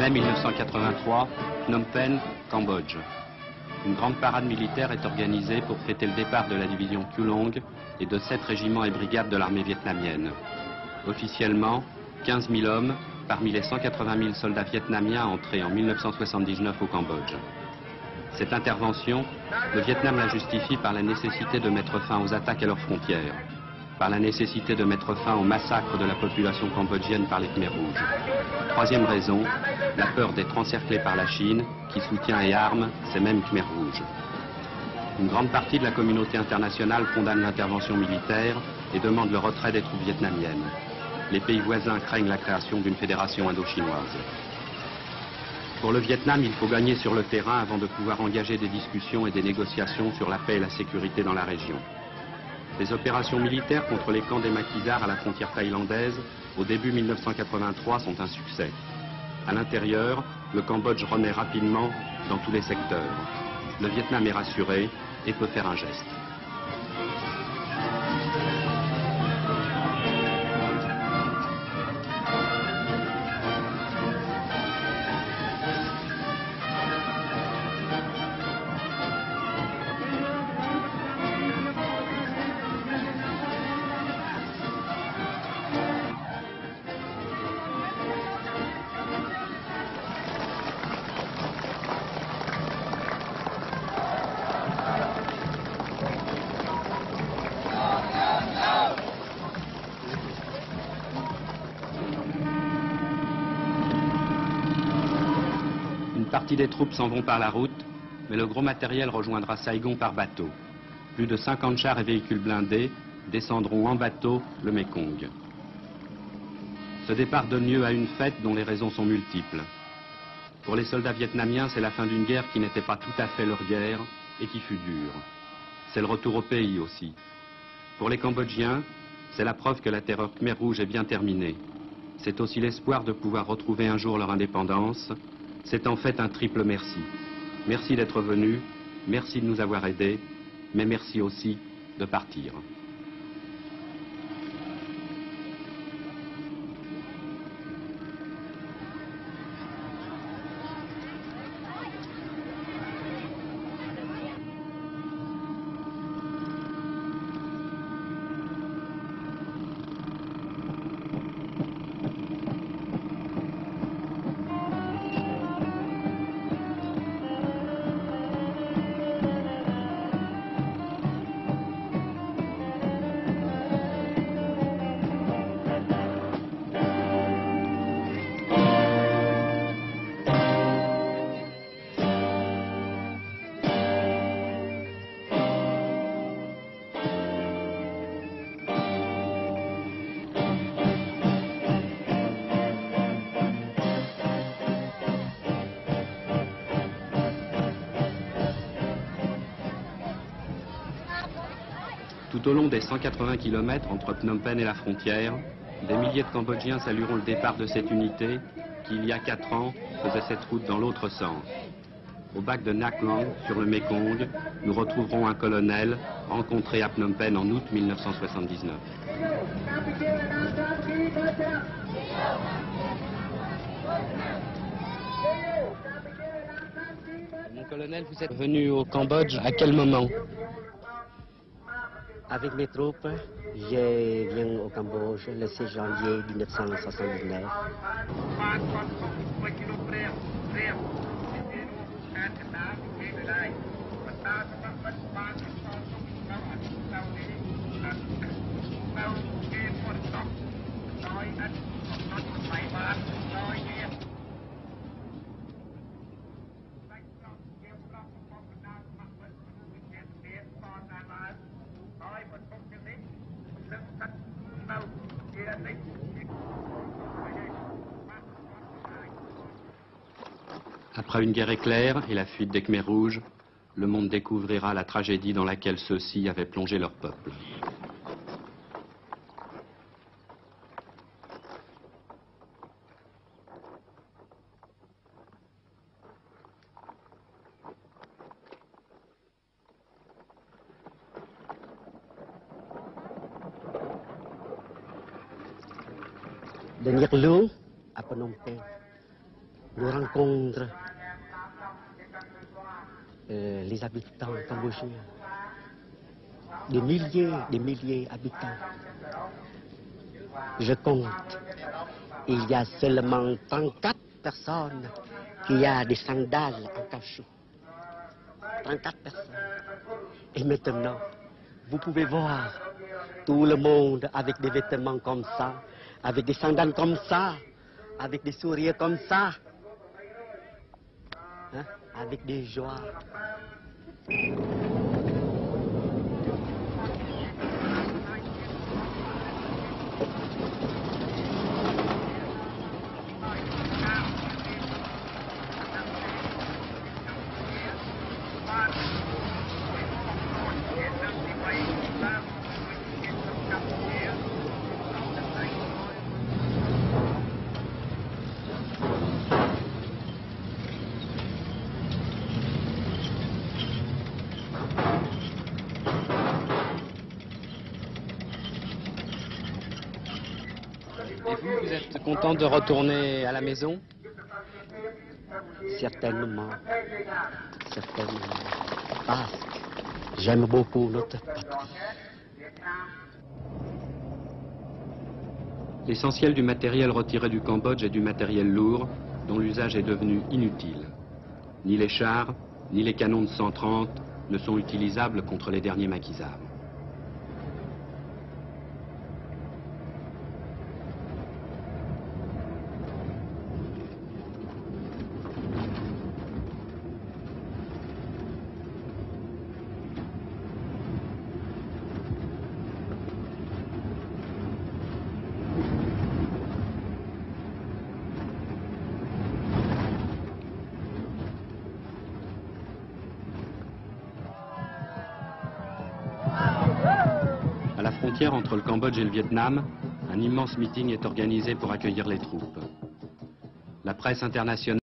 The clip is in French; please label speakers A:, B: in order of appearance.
A: Mai 1983, Phnom Penh, Cambodge. Une grande parade militaire est organisée pour fêter le départ de la division Kulong et de 7 régiments et brigades de l'armée vietnamienne. Officiellement, 15 000 hommes, parmi les 180 000 soldats vietnamiens entrés en 1979 au Cambodge. Cette intervention, le Vietnam la justifie par la nécessité de mettre fin aux attaques à leurs frontières, par la nécessité de mettre fin au massacre de la population cambodgienne par les Khmers rouges. Troisième raison, la peur d'être encerclé par la Chine, qui soutient et arme ces mêmes Khmers rouges. Une grande partie de la communauté internationale condamne l'intervention militaire et demande le retrait des troupes vietnamiennes. Les pays voisins craignent la création d'une fédération indo-chinoise. Pour le Vietnam, il faut gagner sur le terrain avant de pouvoir engager des discussions et des négociations sur la paix et la sécurité dans la région. Les opérations militaires contre les camps des maquisards à la frontière thaïlandaise, au début 1983, sont un succès. À l'intérieur, le Cambodge renaît rapidement dans tous les secteurs. Le Vietnam est rassuré et peut faire un geste. Une partie des troupes s'en vont par la route, mais le gros matériel rejoindra Saigon par bateau. Plus de 50 chars et véhicules blindés descendront en bateau le Mekong. Ce départ donne lieu à une fête dont les raisons sont multiples. Pour les soldats vietnamiens, c'est la fin d'une guerre qui n'était pas tout à fait leur guerre et qui fut dure. C'est le retour au pays aussi. Pour les Cambodgiens, c'est la preuve que la terreur Khmer Rouge est bien terminée. C'est aussi l'espoir de pouvoir retrouver un jour leur indépendance. C'est en fait un triple merci. Merci d'être venus, merci de nous avoir aidés, mais merci aussi de partir. Tout au long des 180 km entre Phnom Penh et la frontière, des milliers de Cambodgiens salueront le départ de cette unité qui, il y a 4 ans, faisait cette route dans l'autre sens. Au bac de Nak Long, sur le Mekong, nous retrouverons un colonel rencontré à Phnom Penh en août 1979. Mon colonel, vous êtes venu au Cambodge à quel moment?
B: Avec mes troupes, je viens au Cambodge le 6 janvier 1979.
A: Après une guerre éclair et la fuite des Khmers rouges, le monde découvrira la tragédie dans laquelle ceux-ci avaient plongé leur peuple.
B: De Nhiek Loong à Phnom Penh. nous rencontrons les habitants cambodgiens. Des milliers d'habitants. Je compte, il y a seulement 34 personnes qui ont des sandales en cachot. 34 personnes. Et maintenant, vous pouvez voir tout le monde avec des vêtements comme ça, avec des sandales comme ça, avec des sourires comme ça, hein, avec des joies.
A: Et vous êtes content de retourner à la maison?
B: Certainement, certainement, parce que j'aime beaucoup notre patrie.
A: L'essentiel du matériel retiré du Cambodge est du matériel lourd, dont l'usage est devenu inutile. Ni les chars, ni les canons de 130 ne sont utilisables contre les derniers maquisards. À la frontière entre le Cambodge et le Vietnam, un immense meeting est organisé pour accueillir les troupes. La presse internationale